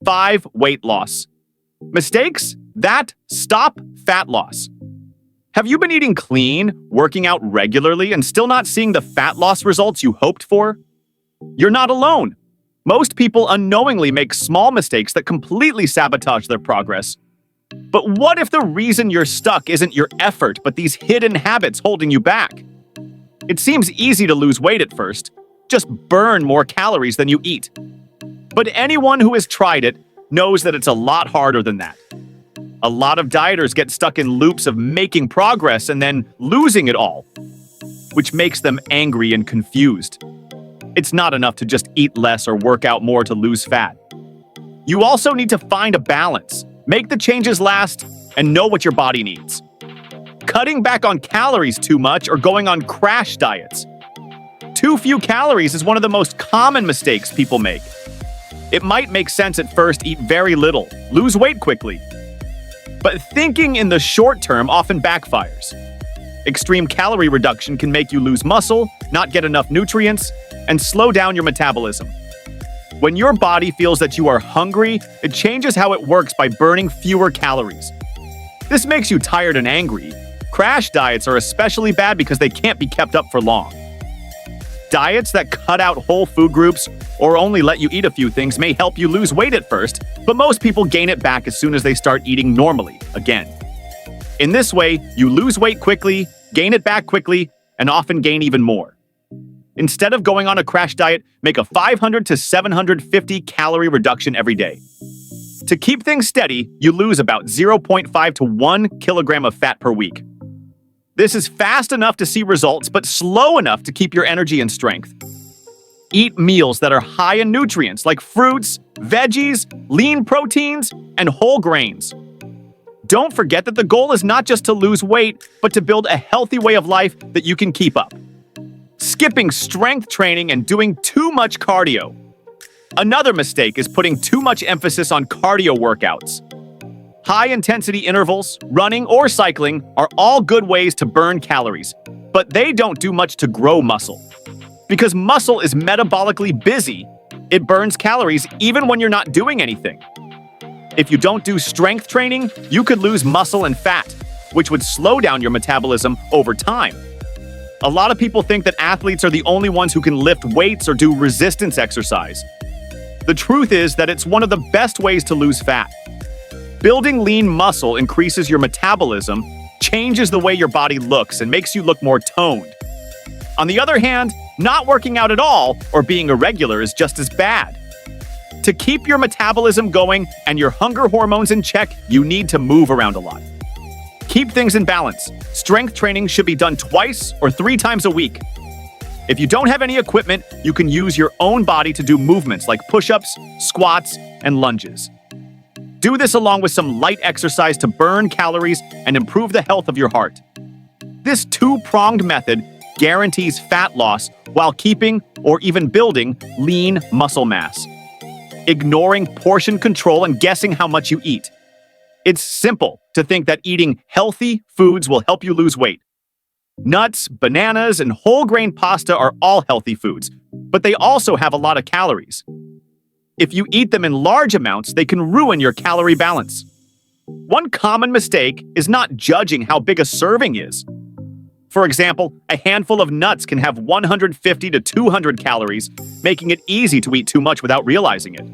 5. Weight loss. Mistakes that stop fat loss. Have you been eating clean, working out regularly, and still not seeing the fat loss results you hoped for? You're not alone. Most people unknowingly make small mistakes that completely sabotage their progress. But what if the reason you're stuck isn't your effort, but these hidden habits holding you back? It seems easy to lose weight at first. Just burn more calories than you eat. But anyone who has tried it knows that it's a lot harder than that. A lot of dieters get stuck in loops of making progress and then losing it all, which makes them angry and confused. It's not enough to just eat less or work out more to lose fat. You also need to find a balance, make the changes last, and know what your body needs. Cutting back on calories too much or going on crash diets. Too few calories is one of the most common mistakes people make. It might make sense at first, eat very little, lose weight quickly. But thinking in the short term often backfires. Extreme calorie reduction can make you lose muscle, not get enough nutrients, and slow down your metabolism. When your body feels that you are hungry, it changes how it works by burning fewer calories. This makes you tired and angry. Crash diets are especially bad because they can't be kept up for long. Diets that cut out whole food groups or only let you eat a few things may help you lose weight at first, but most people gain it back as soon as they start eating normally again. In this way, you lose weight quickly, gain it back quickly, and often gain even more. Instead of going on a crash diet, make a 500 to 750 calorie reduction every day. To keep things steady, you lose about 0.5 to 1 kilogram of fat per week. This is fast enough to see results, but slow enough to keep your energy and strength. Eat meals that are high in nutrients like fruits, veggies, lean proteins, and whole grains. Don't forget that the goal is not just to lose weight, but to build a healthy way of life that you can keep up. Skipping strength training and doing too much cardio. Another mistake is putting too much emphasis on cardio workouts. High-intensity intervals, running, or cycling are all good ways to burn calories, but they don't do much to grow muscle. Because muscle is metabolically busy, it burns calories even when you're not doing anything. If you don't do strength training, you could lose muscle and fat, which would slow down your metabolism over time. A lot of people think that athletes are the only ones who can lift weights or do resistance exercise. The truth is that it's one of the best ways to lose fat. Building lean muscle increases your metabolism, changes the way your body looks, and makes you look more toned. On the other hand, not working out at all or being irregular is just as bad. To keep your metabolism going and your hunger hormones in check, you need to move around a lot. Keep things in balance. Strength training should be done twice or 3 times a week. If you don't have any equipment, you can use your own body to do movements like push-ups, squats, and lunges. Do this along with some light exercise to burn calories and improve the health of your heart. This 2-pronged method guarantees fat loss while keeping or even building lean muscle mass. Ignoring portion control and guessing how much you eat. It's simple to think that eating healthy foods will help you lose weight. Nuts, bananas, and whole grain pasta are all healthy foods, but they also have a lot of calories. If you eat them in large amounts, they can ruin your calorie balance. One common mistake is not judging how big a serving is. For example, a handful of nuts can have 150 to 200 calories, making it easy to eat too much without realizing it.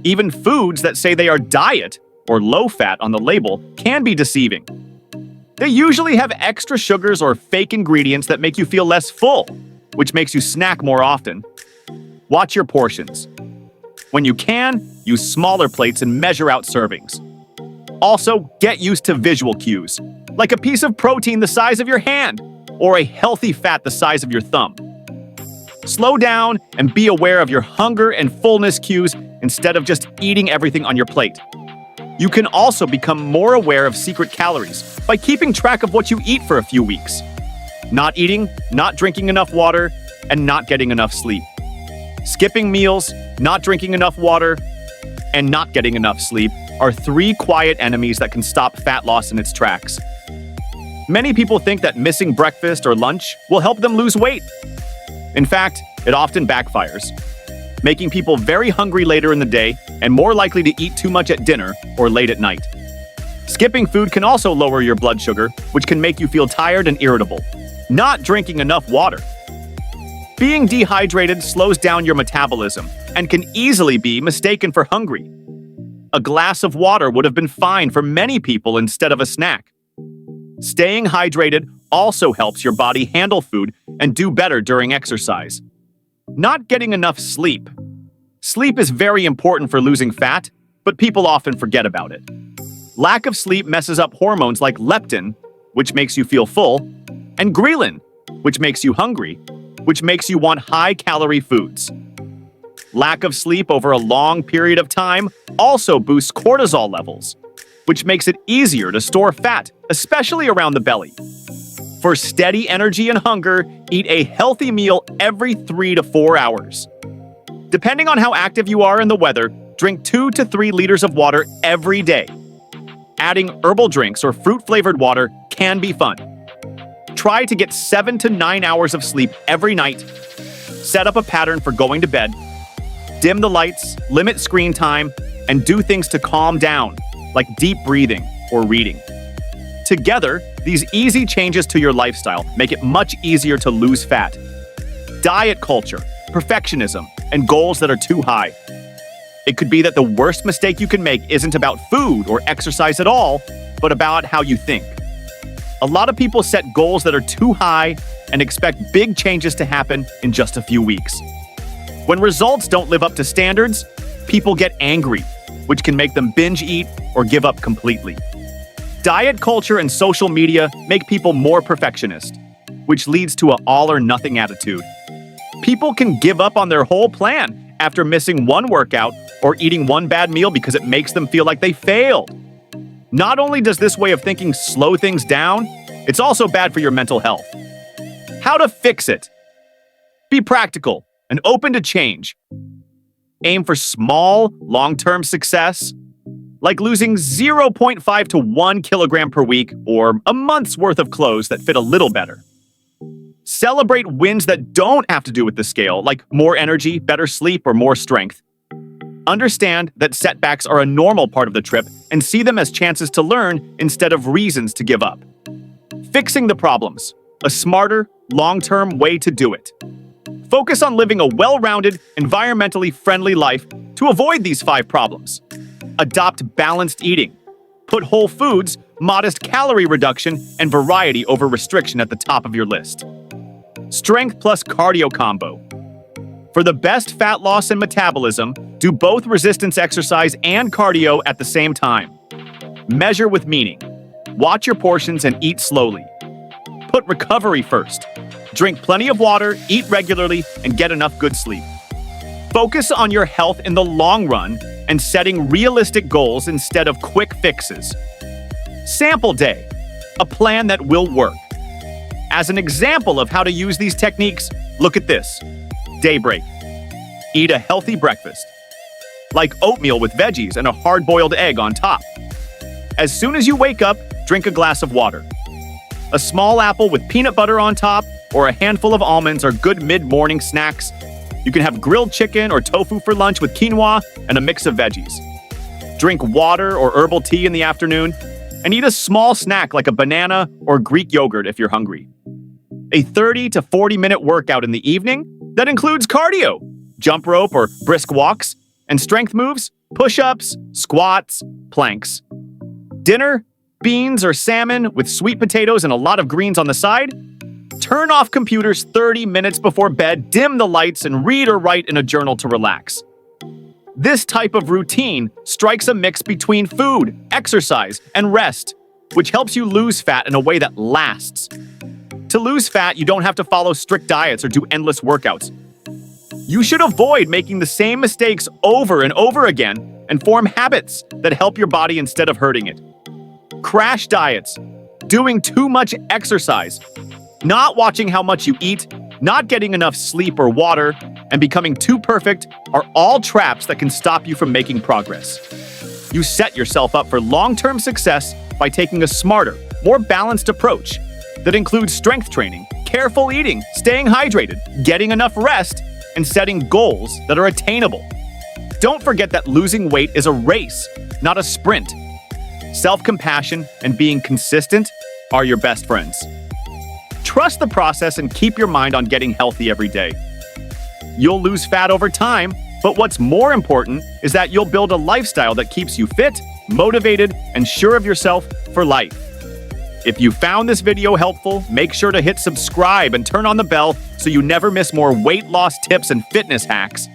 Even foods that say they are diet or low fat on the label can be deceiving. They usually have extra sugars or fake ingredients that make you feel less full, which makes you snack more often. Watch your portions. When you can, use smaller plates and measure out servings. Also, get used to visual cues, like a piece of protein the size of your hand or a healthy fat the size of your thumb. Slow down and be aware of your hunger and fullness cues instead of just eating everything on your plate. You can also become more aware of secret calories by keeping track of what you eat for a few weeks. Not eating, not drinking enough water, and not getting enough sleep. Skipping meals, not drinking enough water, and not getting enough sleep are 3 quiet enemies that can stop fat loss in its tracks. Many people think that missing breakfast or lunch will help them lose weight. In fact, it often backfires. making people very hungry later in the day and more likely to eat too much at dinner or late at night. Skipping food can also lower your blood sugar, which can make you feel tired and irritable. Not drinking enough water. Being dehydrated slows down your metabolism and can easily be mistaken for hungry. A glass of water would have been fine for many people instead of a snack. Staying hydrated also helps your body handle food and do better during exercise. Not getting enough sleep. Sleep is very important for losing fat, but people often forget about it. Lack of sleep messes up hormones like leptin, which makes you feel full, and ghrelin, which makes you hungry, which makes you want high-calorie foods. Lack of sleep over a long period of time also boosts cortisol levels, which makes it easier to store fat, especially around the belly. For steady energy and hunger, eat a healthy meal every 3 to 4 hours. Depending on how active you are in the weather, drink 2 to 3 liters of water every day. Adding herbal drinks or fruit-flavored water can be fun. Try to get 7 to 9 hours of sleep every night. Set up a pattern for going to bed. Dim the lights, limit screen time, and do things to calm down, like deep breathing or reading. Together, these easy changes to your lifestyle make it much easier to lose fat. Diet culture, perfectionism, and goals that are too high. It could be that the worst mistake you can make isn't about food or exercise at all, but about how you think. A lot of people set goals that are too high and expect big changes to happen in just a few weeks. When results don't live up to standards, people get angry, which can make them binge eat or give up completely. Diet culture and social media make people more perfectionist, which leads to an all-or-nothing attitude. People can give up on their whole plan after missing one workout or eating one bad meal because it makes them feel like they failed. Not only does this way of thinking slow things down, it's also bad for your mental health. How to fix it? Be practical and open to change. Aim for small, long-term success, like losing 0.5 to 1 kilogram per week or a month's worth of clothes that fit a little better. Celebrate wins that don't have to do with the scale, like more energy, better sleep, or more strength. Understand that setbacks are a normal part of the trip and see them as chances to learn instead of reasons to give up. Fixing the problems, a smarter, long-term way to do it. Focus on living a well-rounded, environmentally friendly life to avoid these 5 problems. Adopt balanced eating. Put whole foods, modest calorie reduction, and variety over restriction at the top of your list. Strength plus cardio combo. For the best fat loss and metabolism, do both resistance exercise and cardio at the same time. Measure with meaning. Watch your portions and eat slowly. Put recovery first. Drink plenty of water, eat regularly, and get enough good sleep. Focus on your health in the long run and setting realistic goals instead of quick fixes. Sample day, a plan that will work. As an example of how to use these techniques, look at this. Daybreak. Eat a healthy breakfast, like oatmeal with veggies and a hard-boiled egg on top. As soon as you wake up, drink a glass of water. A small apple with peanut butter on top or a handful of almonds are good mid-morning snacks. You can have grilled chicken or tofu for lunch with quinoa and a mix of veggies. Drink water or herbal tea in the afternoon, and eat a small snack like a banana or Greek yogurt if you're hungry. A 30 to 40-minute workout in the evening that includes cardio, jump rope or brisk walks, and strength moves, push-ups, squats, planks. Dinner, beans or salmon with sweet potatoes and a lot of greens on the side. Turn off computers 30 minutes before bed, dim the lights, and read or write in a journal to relax. This type of routine strikes a mix between food, exercise, and rest, which helps you lose fat in a way that lasts. To lose fat, you don't have to follow strict diets or do endless workouts. You should avoid making the same mistakes over and over again and form habits that help your body instead of hurting it. Crash diets, doing too much exercise, not watching how much you eat, not getting enough sleep or water, and becoming too perfect are all traps that can stop you from making progress. You set yourself up for long-term success by taking a smarter, more balanced approach that includes strength training, careful eating, staying hydrated, getting enough rest, and setting goals that are attainable. Don't forget that losing weight is a race, not a sprint. Self-compassion and being consistent are your best friends. Trust the process and keep your mind on getting healthy every day. You'll lose fat over time, but what's more important is that you'll build a lifestyle that keeps you fit, motivated, and sure of yourself for life. If you found this video helpful, make sure to hit subscribe and turn on the bell so you never miss more weight loss tips and fitness hacks